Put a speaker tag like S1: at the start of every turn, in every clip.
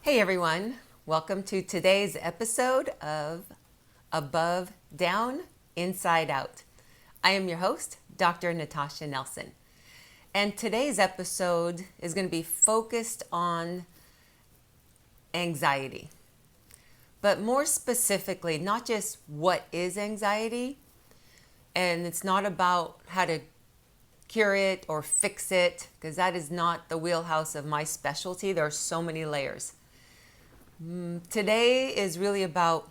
S1: Hey everyone, welcome to today's episode of Above, Down, Inside Out. I am your host, Dr. Natasha Nelson. And today's episode is going to be focused on anxiety. But more specifically, not just what is anxiety, and it's not about how to cure it or fix it, because that is not the wheelhouse of my specialty. There are so many layers. Today is really about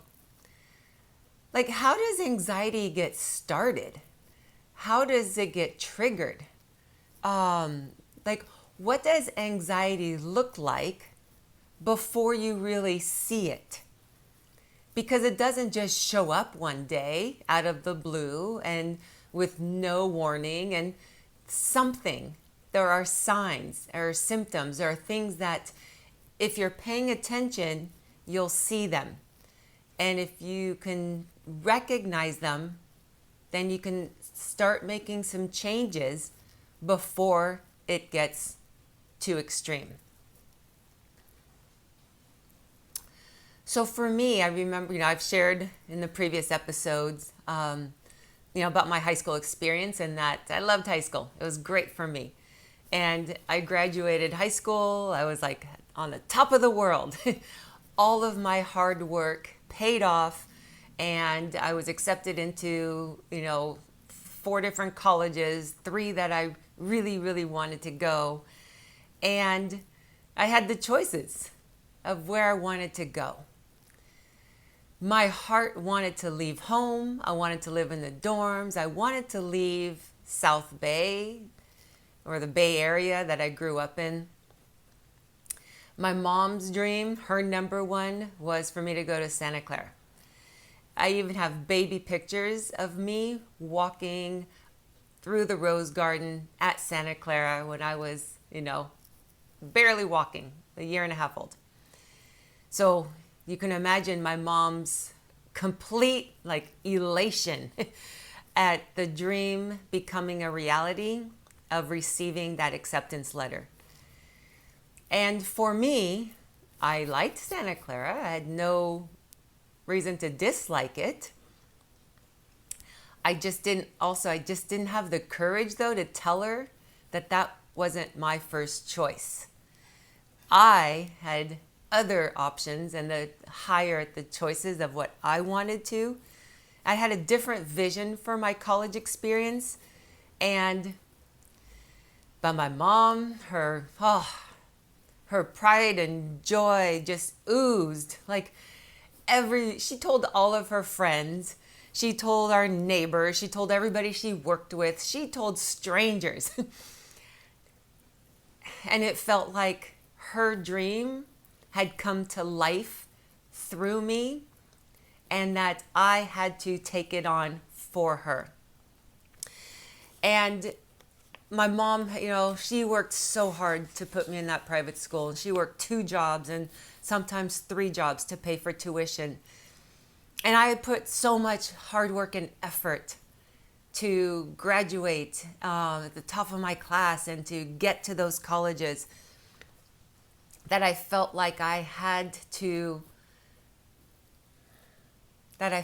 S1: how does anxiety get started? How does it get triggered? What does anxiety look like before you really see it? Because it doesn't just show up one day out of the blue and with no warning and something. There are signs, there are symptoms, there are things that if you're paying attention, you'll see them. And if you can recognize them, then you can start making some changes before it gets too extreme. So for me, I remember, I've shared in the previous episodes, about my high school experience and that I loved high school. It was great for me. And I graduated high school. I was on the top of the world. All of my hard work paid off, and I was accepted into, 4 different colleges, 3 that I really, really wanted to go. And I had the choices of where I wanted to go. My heart wanted to leave home. I wanted to live in the dorms. I wanted to leave South Bay, or the Bay Area that I grew up in. My mom's dream, her number one, was for me to go to Santa Clara. I even have baby pictures of me walking through the Rose Garden at Santa Clara when I was, barely walking, a year and a half old. So you can imagine my mom's complete elation at the dream becoming a reality of receiving that acceptance letter. And for me, I liked Santa Clara. I had no reason to dislike it. I just didn't have the courage though to tell her that wasn't my first choice. I had other options and the higher the choices of what I wanted to. I had a different vision for my college experience, but my mom, her pride and joy just oozed. She told all of her friends, she told our neighbors, she told everybody she worked with, she told strangers. And it felt like her dream had come to life through me and that I had to take it on for her. And my mom, she worked so hard to put me in that private school. She worked 2 jobs and sometimes 3 jobs to pay for tuition. And I had put so much hard work and effort to graduate at the top of my class and to get to those colleges that I felt like I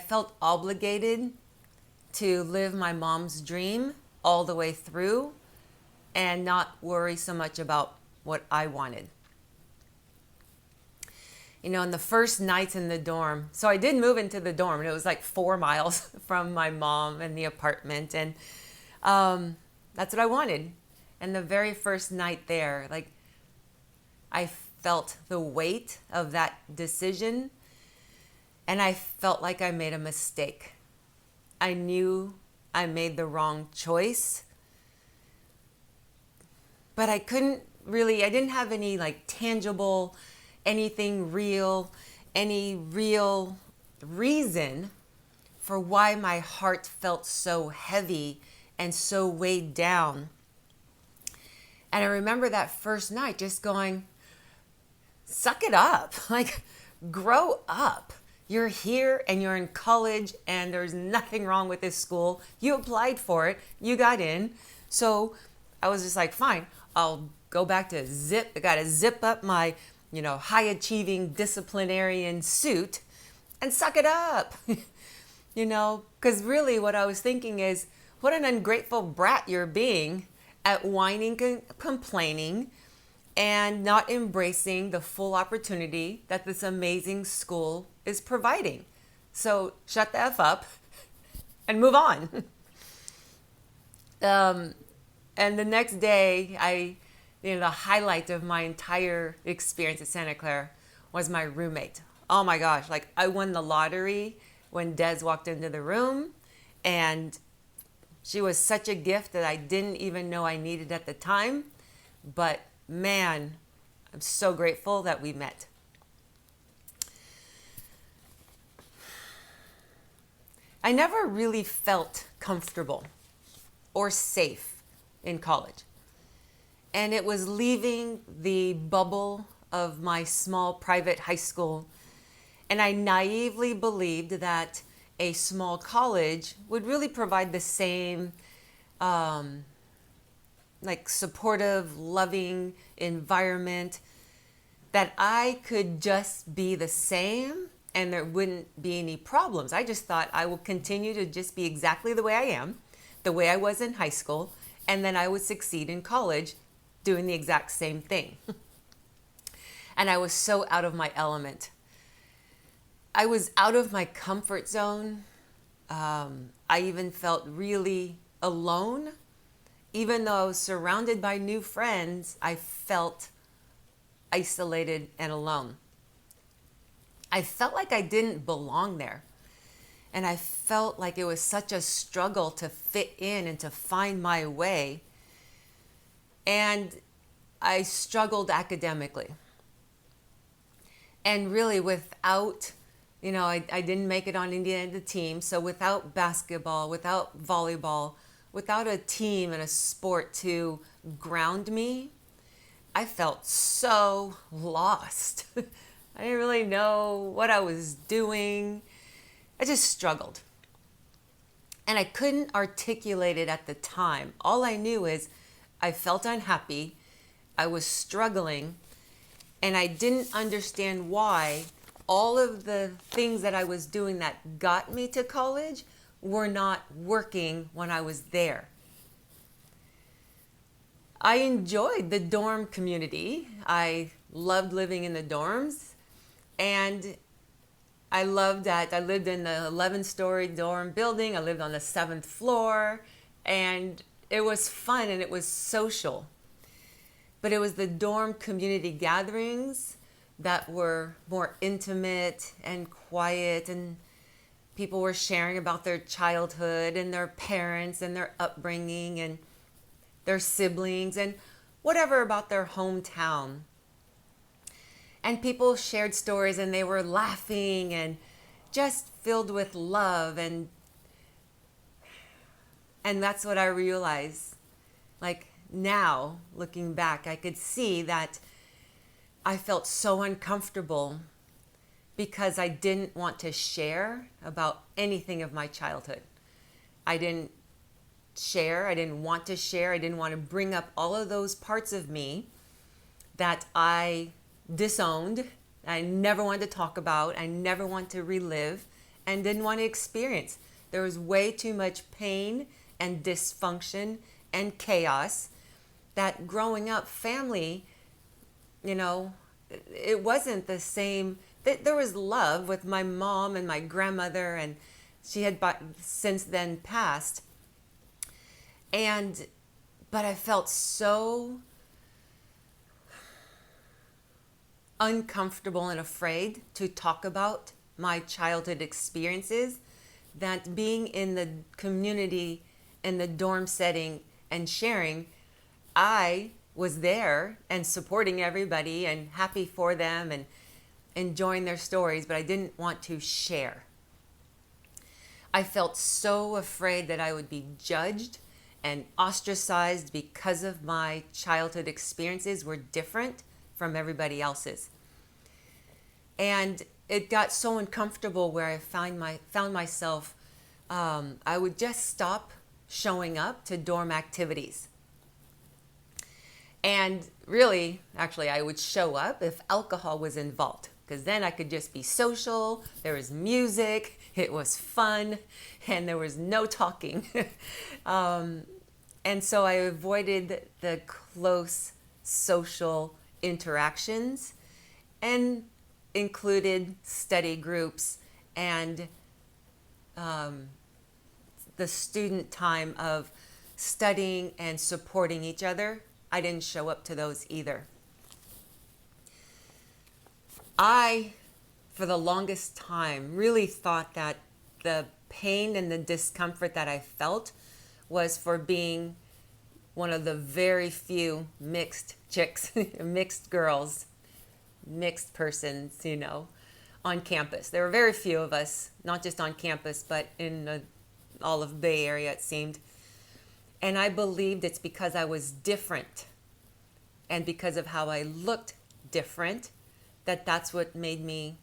S1: felt obligated to live my mom's dream all the way through and not worry so much about what I wanted. In the first nights in the dorm, so I did move into the dorm, and it was 4 miles from my mom and the apartment, and that's what I wanted. And the very first night there, I felt the weight of that decision, and I felt like I made a mistake. I knew I made the wrong choice, but I didn't have any tangible, anything real, any real reason for why my heart felt so heavy and so weighed down. And I remember that first night just going, suck it up, grow up. You're here and you're in college and there's nothing wrong with this school. You applied for it, you got in. So I was just fine, I'll go back to I gotta zip up my high achieving disciplinarian suit and suck it up. Because really what I was thinking is, what an ungrateful brat you're being at whining, complaining, and not embracing the full opportunity that this amazing school is providing. So shut the F up and move on. And the next day, the highlight of my entire experience at Santa Clara was my roommate. Oh my gosh, like I won the lottery when Des walked into the room, and she was such a gift that I didn't even know I needed at the time. But man, I'm so grateful that we met. I never really felt comfortable or safe in college. And it was leaving the bubble of my small private high school. And I naively believed that a small college would really provide the same supportive, loving environment, that I could just be the same and there wouldn't be any problems. I just thought I will continue to just be exactly the way I am, the way I was in high school, and then I would succeed in college doing the exact same thing. And I was so out of my element. I was out of my comfort zone. I even felt really alone. Even though I was surrounded by new friends, I felt isolated and alone. I felt like I didn't belong there. And I felt like it was such a struggle to fit in and to find my way. And I struggled academically. And really without, I didn't make it on any of the team. So without basketball, without volleyball, without a team and a sport to ground me, I felt so lost. I didn't really know what I was doing. I just struggled. And I couldn't articulate it at the time. All I knew is I felt unhappy, I was struggling, and I didn't understand why all of the things that I was doing that got me to college were not working when I was there. I enjoyed the dorm community. I loved living in the dorms, and I loved that I lived in the 11-story dorm building. I lived on the 7th floor, and it was fun and it was social. But it was the dorm community gatherings that were more intimate and quiet, and people were sharing about their childhood and their parents and their upbringing and their siblings and whatever about their hometown. And people shared stories and they were laughing and just filled with love. And that's what I realized. Like now, looking back, I could see that I felt so uncomfortable because I didn't want to share about anything of my childhood. I didn't share. I didn't want to share. I didn't want to bring up all of those parts of me that I disowned. I never wanted to talk about. I never wanted to relive and didn't want to experience. There was way too much pain and dysfunction and chaos that growing up family, it wasn't the same. There was love with my mom and my grandmother, and she had since then passed. But I felt so uncomfortable and afraid to talk about my childhood experiences that being in the community, in the dorm setting and sharing, I was there and supporting everybody and happy for them and enjoying their stories, but I didn't want to share. I felt so afraid that I would be judged and ostracized because of my childhood experiences were different from everybody else's. And it got so uncomfortable where I found myself, I would just stop showing up to dorm activities. And really, actually, I would show up if alcohol was involved, because then I could just be social. There was music, it was fun, and there was no talking. And so I avoided the close social interactions and included study groups and the student time of studying and supporting each other. I didn't show up to those either. I, for the longest time, really thought that the pain and the discomfort that I felt was for being one of the very few mixed chicks, mixed girls, mixed persons, on campus. There were very few of us, not just on campus, but in all of Bay Area, it seemed. And I believed it's because I was different and because of how I looked different that's what made me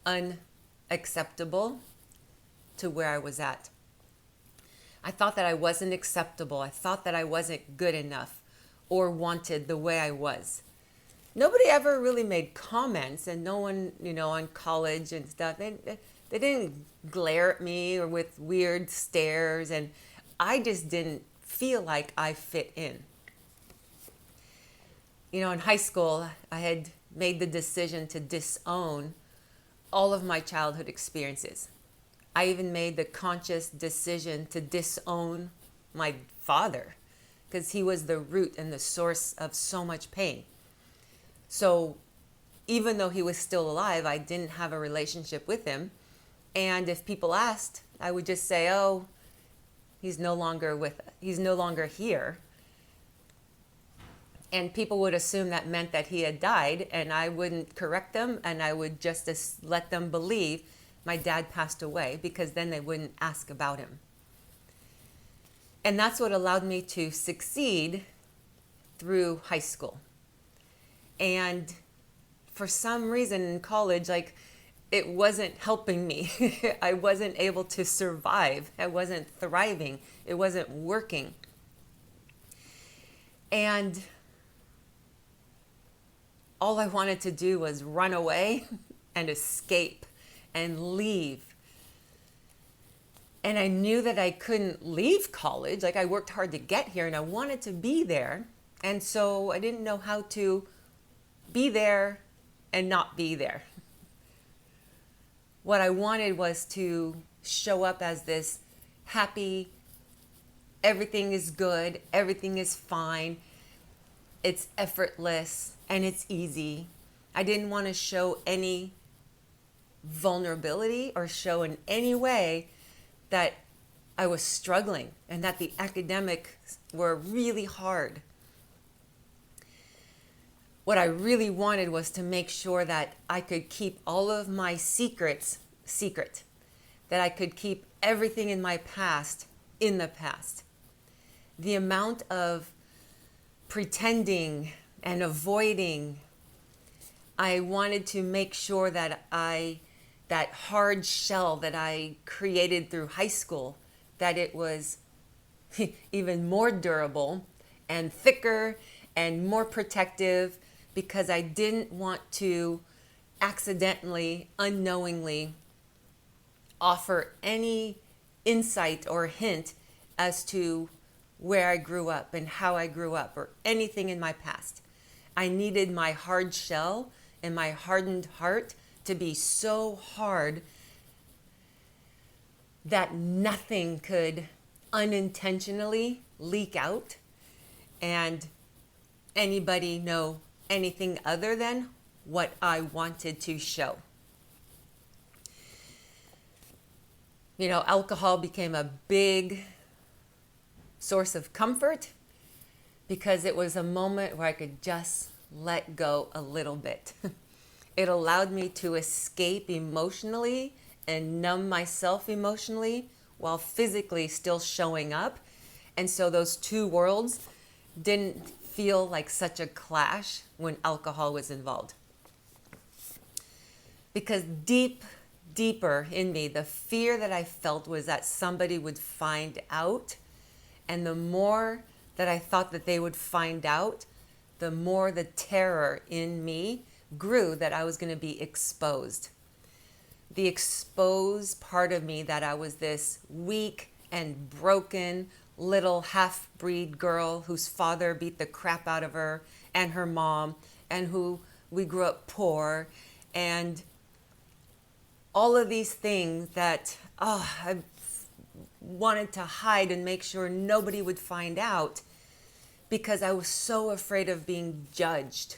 S1: unacceptable to where I was at. I thought that I wasn't acceptable. I thought that I wasn't good enough or wanted the way I was. Nobody ever really made comments, and no one, on college and stuff, they didn't glare at me or with weird stares, and I just didn't feel like I fit in. In high school, I had made the decision to disown all of my childhood experiences. I even made the conscious decision to disown my father because he was the root and the source of so much pain. So even though he was still alive, I didn't have a relationship with him. And if people asked, I would just say, oh, he's no longer here. And people would assume that meant that he had died, and I wouldn't correct them, and I would just let them believe my dad passed away, because then they wouldn't ask about him. And that's what allowed me to succeed through high school. And for some reason in college, it wasn't helping me. I wasn't able to survive. I wasn't thriving. It wasn't working. And all I wanted to do was run away and escape and leave. And I knew that I couldn't leave college. I worked hard to get here and I wanted to be there. And so I didn't know how to be there and not be there. What I wanted was to show up as this happy, everything is good, everything is fine, it's effortless, and it's easy. I didn't want to show any vulnerability or show in any way that I was struggling and that the academics were really hard. What I really wanted was to make sure that I could keep all of my secrets secret, that I could keep everything in my past in the past. The amount of pretending and avoiding, I wanted to make sure that that hard shell that I created through high school, that it was even more durable and thicker and more protective, because I didn't want to accidentally, unknowingly offer any insight or hint as to where I grew up and how I grew up or anything in my past. I needed my hard shell and my hardened heart to be so hard that nothing could unintentionally leak out and anybody know anything other than what I wanted to show. Alcohol became a big source of comfort because it was a moment where I could just let go a little bit. It allowed me to escape emotionally and numb myself emotionally while physically still showing up. And so those two worlds didn't feel like such a clash when alcohol was involved. Because deeper in me, the fear that I felt was that somebody would find out. And the more that I thought that they would find out, the more the terror in me grew that I was going to be exposed. The exposed part of me that I was this weak and broken little half-breed girl whose father beat the crap out of her and her mom, and who we grew up poor, and all of these things that I wanted to hide and make sure nobody would find out because I was so afraid of being judged.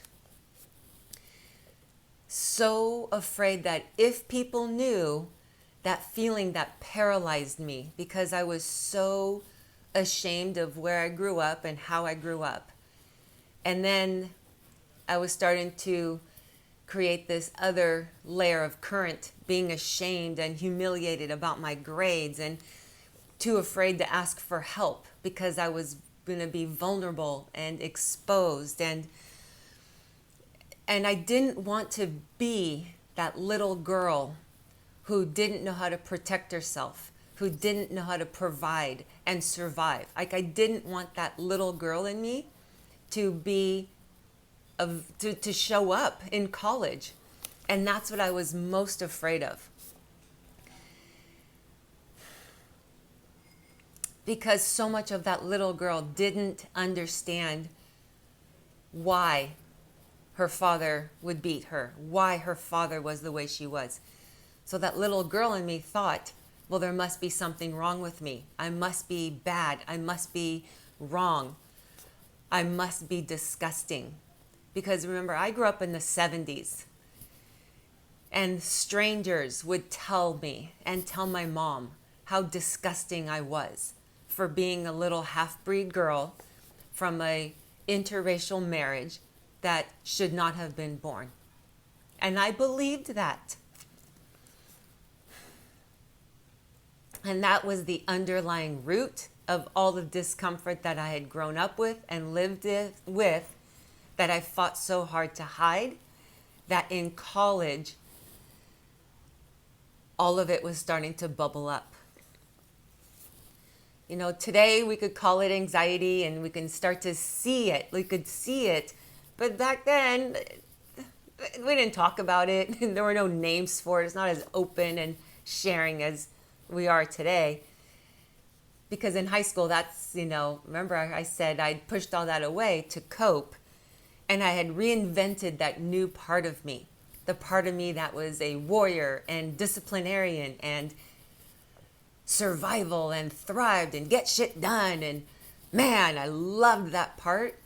S1: So afraid that if people knew, that feeling that paralyzed me because I was so ashamed of where I grew up and how I grew up. And then I was starting to create this other layer of current, being ashamed and humiliated about my grades and too afraid to ask for help because I was going to be vulnerable and exposed, and I didn't want to be that little girl who didn't know how to protect herself, who didn't know how to provide and survive. Like, I didn't want that little girl in me to be to show up in college. And that's what I was most afraid of. Because so much of that little girl didn't understand why her father would beat her, why her father was the way she was. So that little girl in me thought, well, there must be something wrong with me. I must be bad. I must be wrong. I must be disgusting. Because remember, I grew up in the 70s. And strangers would tell me and tell my mom how disgusting I was for being a little half-breed girl from a interracial marriage that should not have been born. And I believed that. And that was the underlying root of all the discomfort that I had grown up with and lived with, that I fought so hard to hide, that in college, all of it was starting to bubble up. You know, today we could call it anxiety and we can start to see it. We could see it. But back then, we didn't talk about it. There were no names for it. It's not as open and sharing as we are today. Because in high school, that's, remember I said I'd pushed all that away to cope. And I had reinvented that new part of me. The part of me that was a warrior and disciplinarian and survival and thrived and get shit done. And man, I loved that part.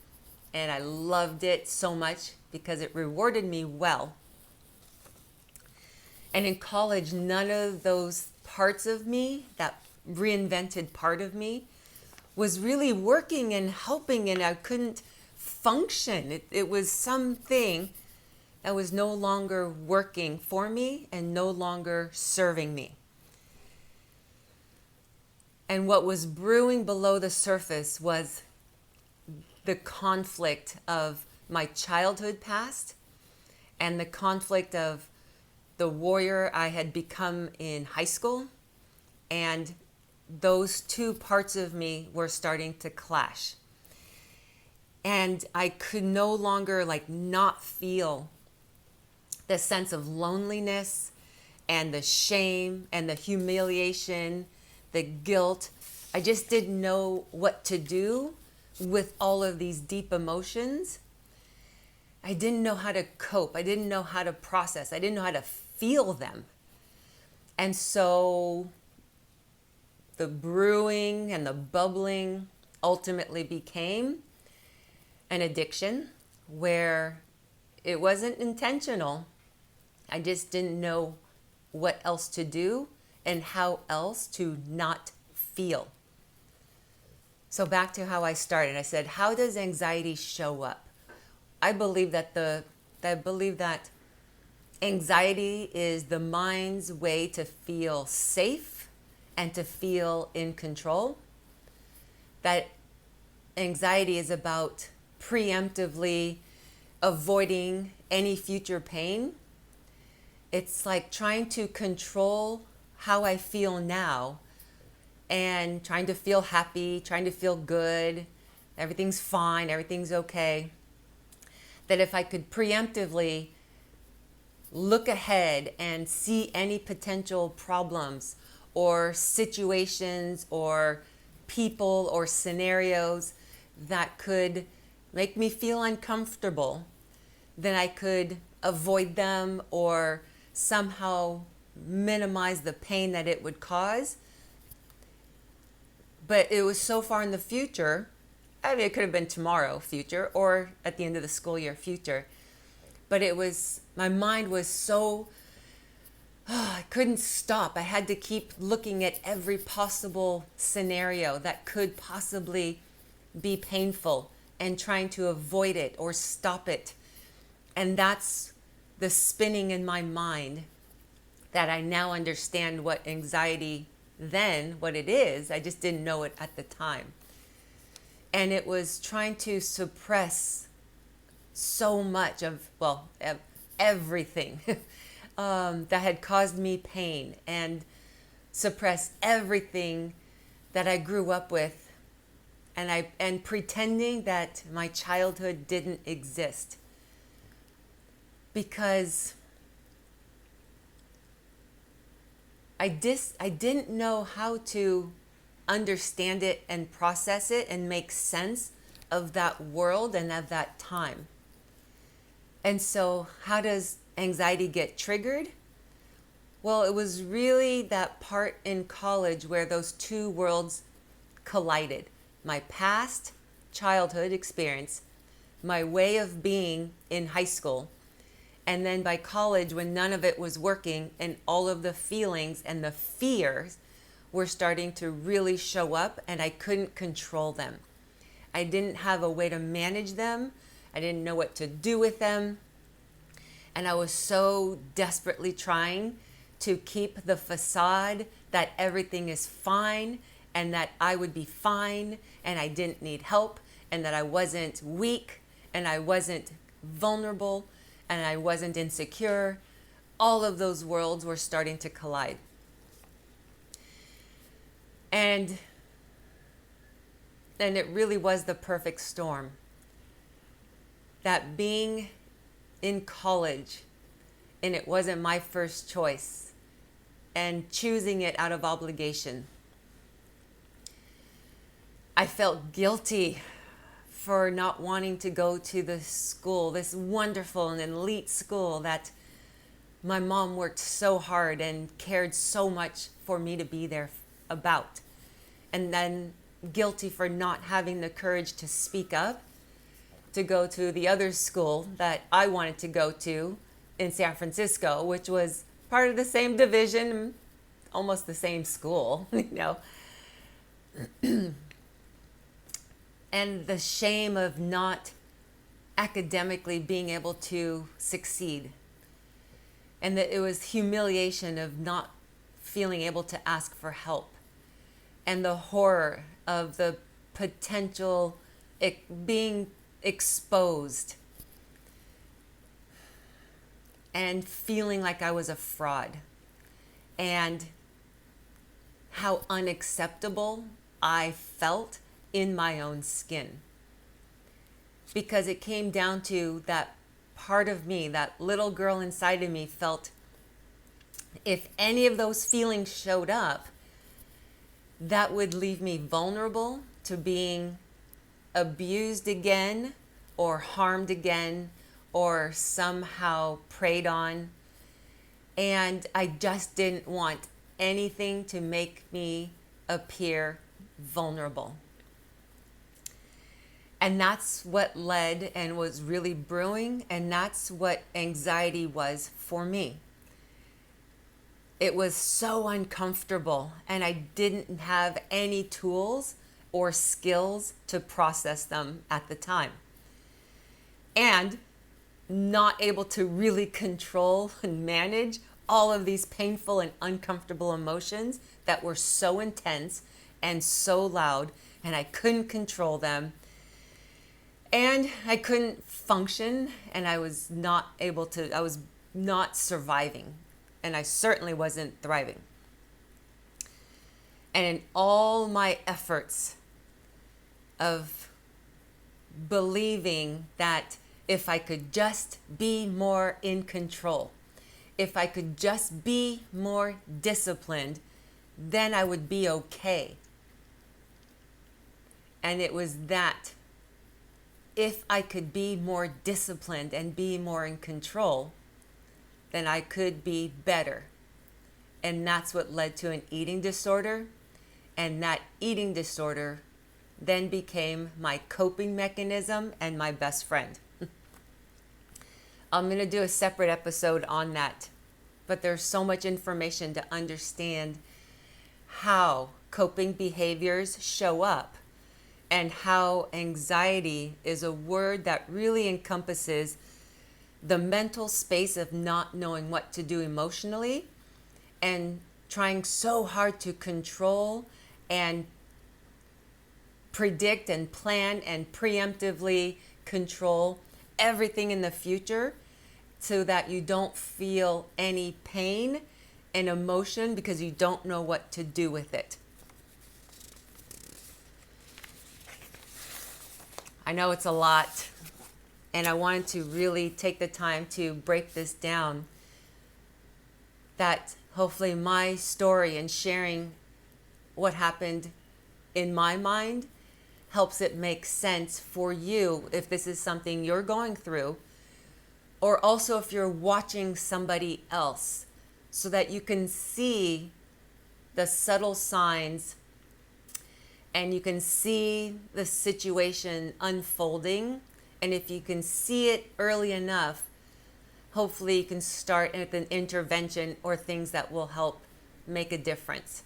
S1: And I loved it so much because it rewarded me well. And in college, none of those parts of me, that reinvented part of me, was really working and helping, and I couldn't function. It was something that was no longer working for me and no longer serving me. And what was brewing below the surface was the conflict of my childhood past and the conflict of the warrior I had become in high school. And those two parts of me were starting to clash. And I could no longer not feel the sense of loneliness and the shame and the humiliation, the guilt. I just didn't know what to do with all of these deep emotions. I didn't know how to cope. I didn't know how to process. I didn't know how to feel them. And so the brewing and the bubbling ultimately became an addiction where it wasn't intentional. I just didn't know what else to do and how else to not feel. So back to how I started. I said, how does anxiety show up? I believe that anxiety is the mind's way to feel safe and to feel in control. That anxiety is about preemptively avoiding any future pain. It's like trying to control how I feel now and trying to feel happy, trying to feel good, everything's fine, everything's okay. That if I could preemptively look ahead and see any potential problems or situations or people or scenarios that could make me feel uncomfortable, then I could avoid them or somehow minimize the pain that it would cause. But it was so far in the future. I mean, it could have been tomorrow future or at the end of the school year future. But it was, my mind was so, I couldn't stop. I had to keep looking at every possible scenario that could possibly be painful and trying to avoid it or stop it. And that's the spinning in my mind that I now understand what anxiety then, what it is. I just didn't know it at the time. And it was trying to suppress so much of, well, everything that had caused me pain and suppress everything that I grew up with, and pretending that my childhood didn't exist, because I didn't know how to understand it and process it and make sense of that world and of that time. And so how does anxiety get triggered? Well, it was really that part in college where those two worlds collided. My past childhood experience, my way of being in high school, and then by college when none of it was working and all of the feelings and the fears were starting to really show up and I couldn't control them. I didn't have a way to manage them. I didn't know what to do with them. And I was so desperately trying to keep the facade that everything is fine and that I would be fine and I didn't need help and that I wasn't weak and I wasn't vulnerable and I wasn't insecure. All of those worlds were starting to collide. And it really was the perfect storm. That being in college, and it wasn't my first choice, and choosing it out of obligation. I felt guilty for not wanting to go to the school, this wonderful and elite school that my mom worked so hard and cared so much for me to be there about. And then guilty for not having the courage to speak up, to go to the other school that I wanted to go to in San Francisco, which was part of the same division, almost the same school, you know. And the shame of not academically being able to succeed. And that it was humiliation of not feeling able to ask for help. And the horror of the potential being exposed and feeling like I was a fraud, and how unacceptable I felt in my own skin, because it came down to that part of me, that little girl inside of me felt if any of those feelings showed up, that would leave me vulnerable to being abused again or harmed again or somehow preyed on. And I just didn't want anything to make me appear vulnerable. And that's what led and was really brewing, and that's what anxiety was for me. It was so uncomfortable, and I didn't have any tools or skills to process them at the time. And not able to really control and manage all of these painful and uncomfortable emotions that were so intense and so loud, and I couldn't control them. And I couldn't function, and I was not surviving, and I certainly wasn't thriving. And in all my efforts of believing that if I could just be more in control, if I could just be more disciplined, then I would be okay. And it was that if I could be more disciplined and be more in control, then I could be better. And that's what led to an eating disorder. And that eating disorder then became my coping mechanism and my best friend. I'm going to do a separate episode on that. But there's so much information to understand how coping behaviors show up and how anxiety is a word that really encompasses the mental space of not knowing what to do emotionally and trying so hard to control and predict and plan and preemptively control everything in the future so that you don't feel any pain and emotion because you don't know what to do with it. I know it's a lot, and I wanted to really take the time to break this down, that hopefully my story and sharing what happened in my mind helps it make sense for you if this is something you're going through, or also if you're watching somebody else, so that you can see the subtle signs and you can see the situation unfolding. And if you can see it early enough, hopefully you can start with an intervention or things that will help make a difference.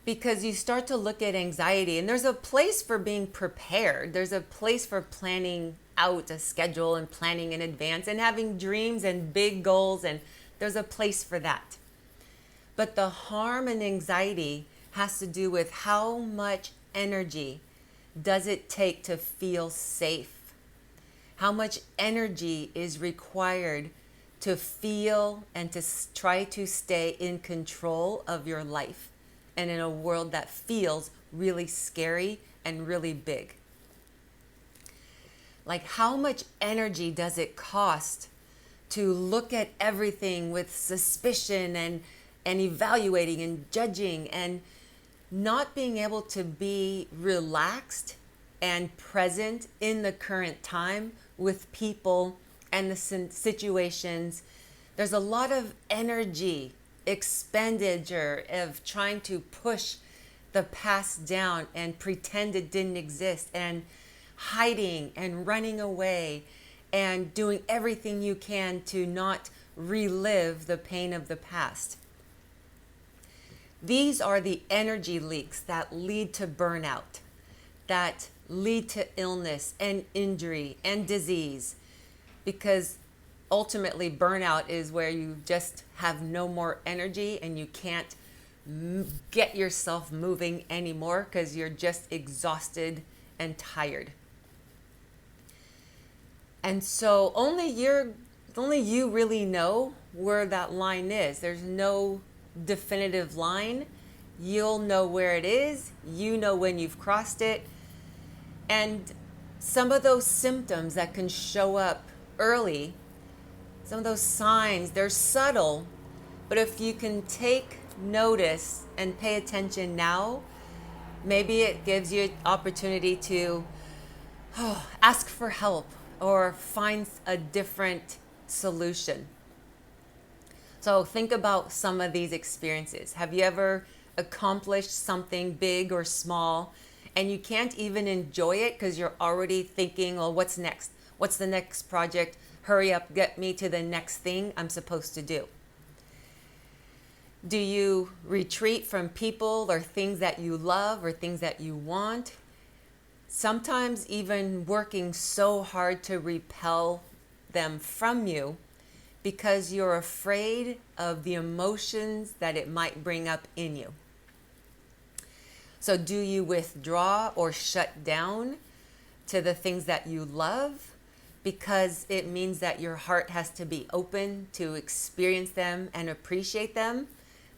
S1: Because you start to look at anxiety, and there's a place for being prepared. There's a place for planning out a schedule and planning in advance and having dreams and big goals, and there's a place for that. But the harm and anxiety has to do with how much energy does it take to feel safe? How much energy is required to feel and to try to stay in control of your life and in a world that feels really scary and really big? Like, how much energy does it cost to look at everything with suspicion and evaluating and judging and not being able to be relaxed and present in the current time with people and the situations? There's a lot of energy expenditure of trying to push the past down and pretend it didn't exist, and hiding and running away and doing everything you can to not relive the pain of the past. These are the energy leaks that lead to burnout, that lead to illness and injury and disease, because ultimately burnout is where you just have no more energy and you can't get yourself moving anymore because you're just exhausted and tired. And so only you really know where that line is. There's no definitive line. You'll know where it is. You know when you've crossed it. And some of those symptoms that can show up early, some of those signs, they're subtle, but if you can take notice and pay attention now, maybe it gives you an opportunity to ask for help or find a different solution. So think about some of these experiences. Have you ever accomplished something big or small and you can't even enjoy it because you're already thinking, well, what's next? What's the next project? Hurry up, get me to the next thing I'm supposed to do. Do you retreat from people or things that you love or things that you want? Sometimes even working so hard to repel them from you because you're afraid of the emotions that it might bring up in you. So do you withdraw or shut down to the things that you love because it means that your heart has to be open to experience them and appreciate them,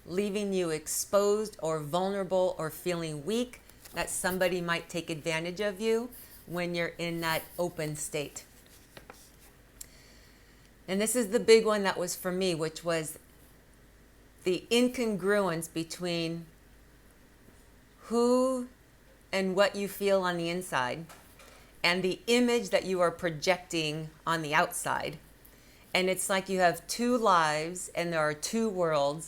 S1: leaving you exposed or vulnerable or feeling weak that somebody might take advantage of you when you're in that open state. And this is the big one that was for me, which was the incongruence between who and what you feel on the inside and the image that you are projecting on the outside. And it's like you have two lives and there are two worlds,